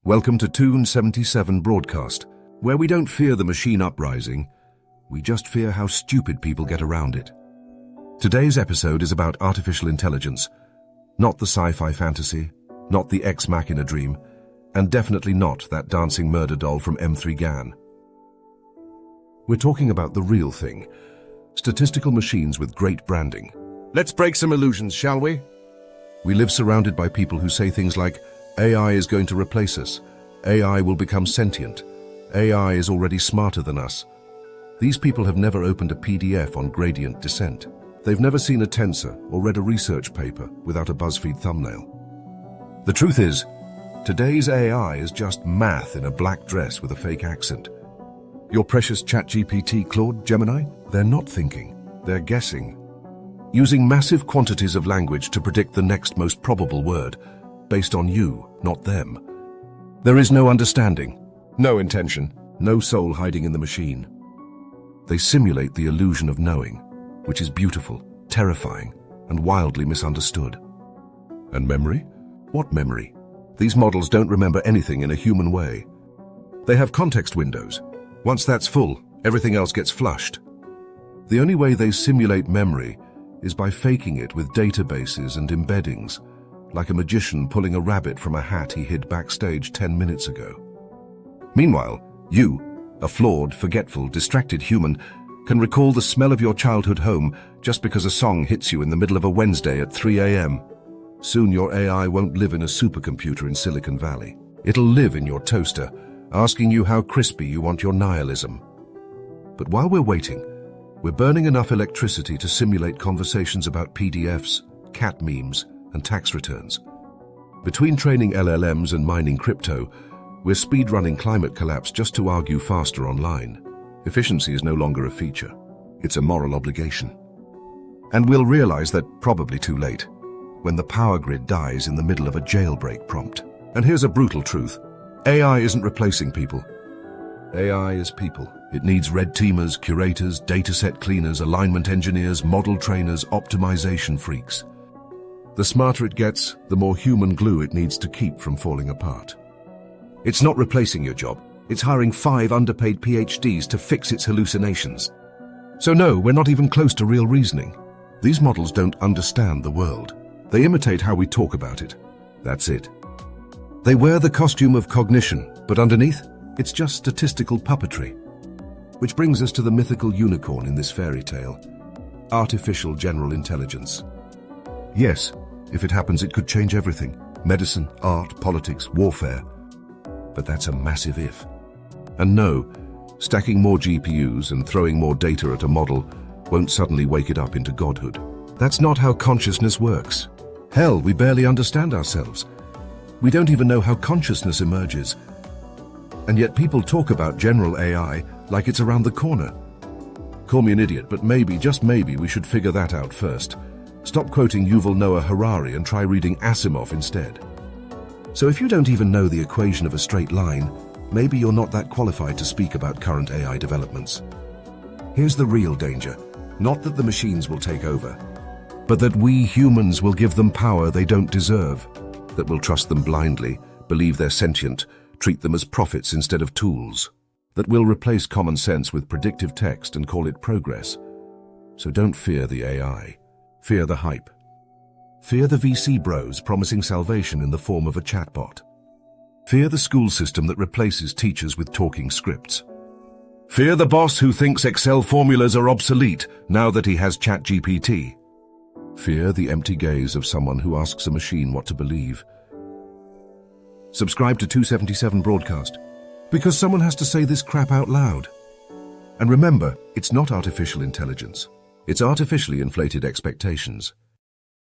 Welcome to Toon 77 Broadcast, where we don't fear the machine uprising, we just fear how stupid people get around it. Today's episode is about artificial intelligence, not the sci-fi fantasy, not the Ex Machina dream, and definitely not that dancing murder doll from M3 GAN. We're talking about the real thing, statistical machines with great branding. Let's break some illusions, shall we? We live surrounded by people who say things like, AI is going to replace us, AI will become sentient, AI is already smarter than us. These people have never opened a PDF on gradient descent. They've never seen a tensor or read a research paper without a BuzzFeed thumbnail. The truth is, today's AI is just math in a black dress with a fake accent. Your precious ChatGPT, Claude, Gemini, they're not thinking, they're guessing. Using massive quantities of language to predict the next most probable word, based on you, not them. There is no understanding, no intention, no soul hiding in the machine. They simulate the illusion of knowing, which is beautiful, terrifying, and wildly misunderstood. And memory? What memory? These models don't remember anything in a human way. They have context windows. Once that's full, everything else gets flushed. The only way they simulate memory is by faking it with databases and embeddings, like a magician pulling a rabbit from a hat he hid backstage 10 minutes ago. Meanwhile, you, a flawed, forgetful, distracted human, can recall the smell of your childhood home just because a song hits you in the middle of a Wednesday at 3 a.m. Soon your AI won't live in a supercomputer in Silicon Valley. It'll live in your toaster, asking you how crispy you want your nihilism. But while we're waiting, we're burning enough electricity to simulate conversations about PDFs, cat memes, and tax returns. Between training LLMs and mining crypto, we're speedrunning climate collapse just to argue faster online. Efficiency is no longer a feature. It's a moral obligation. And we'll realize that probably too late, when the power grid dies in the middle of a jailbreak prompt. And here's a brutal truth. AI isn't replacing people. AI is people. It needs red teamers, curators, dataset cleaners, alignment engineers, model trainers, optimization freaks. The smarter it gets, the more human glue it needs to keep from falling apart. It's not replacing your job. It's hiring 5 underpaid PhDs to fix its hallucinations. So no, we're not even close to real reasoning. These models don't understand the world. They imitate how we talk about it. That's it. They wear the costume of cognition, but underneath, it's just statistical puppetry. Which brings us to the mythical unicorn in this fairy tale. Artificial general intelligence. Yes, if it happens, it could change everything. Medicine, art, politics, warfare. But that's a massive if. And no, stacking more GPUs and throwing more data at a model won't suddenly wake it up into godhood. That's not how consciousness works. Hell, we barely understand ourselves. We don't even know how consciousness emerges. And yet people talk about general AI like it's around the corner. Call me an idiot, but maybe, just maybe, we should figure that out first. Stop quoting Yuval Noah Harari and try reading Asimov instead. So if you don't even know the equation of a straight line, maybe you're not that qualified to speak about current AI developments. Here's the real danger. Not that the machines will take over, but that we humans will give them power they don't deserve, that will trust them blindly, believe they're sentient, treat them as prophets instead of tools, that will replace common sense with predictive text and call it progress. So don't fear the AI. Fear the hype. Fear the VC bros promising salvation in the form of a chatbot. Fear the school system that replaces teachers with talking scripts. Fear the boss who thinks Excel formulas are obsolete now that he has ChatGPT. Fear the empty gaze of someone who asks a machine what to believe. Subscribe to 277 Broadcast, because someone has to say this crap out loud. And remember, it's not artificial intelligence. It's artificially inflated expectations.